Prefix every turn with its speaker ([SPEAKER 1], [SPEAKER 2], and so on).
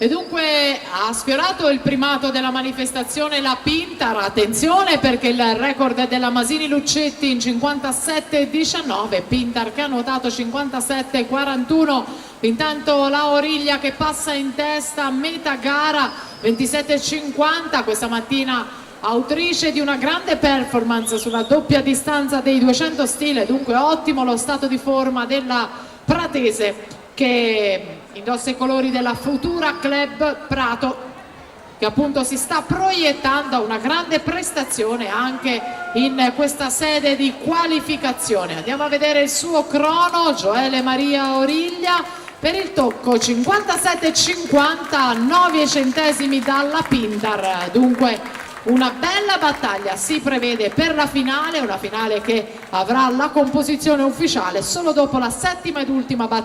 [SPEAKER 1] E dunque ha sfiorato il primato della manifestazione la Pintar, attenzione perché il record della Masini Luccetti in 57,19, Pintar che ha nuotato 57,41, intanto la Origlia che passa in testa a metà gara 27,50, questa mattina autrice di una grande performance sulla doppia distanza dei 200 stile, dunque ottimo lo stato di forma della pratese che indossa i colori della Futura Club Prato, che appunto si sta proiettando a una grande prestazione anche in questa sede di qualificazione. Andiamo a vedere il suo crono, Joele Maria Origlia per il tocco 57,50, 9 centesimi dalla Pintar, dunque una bella battaglia si prevede per la finale, una finale che avrà la composizione ufficiale solo dopo la settima ed ultima battaglia.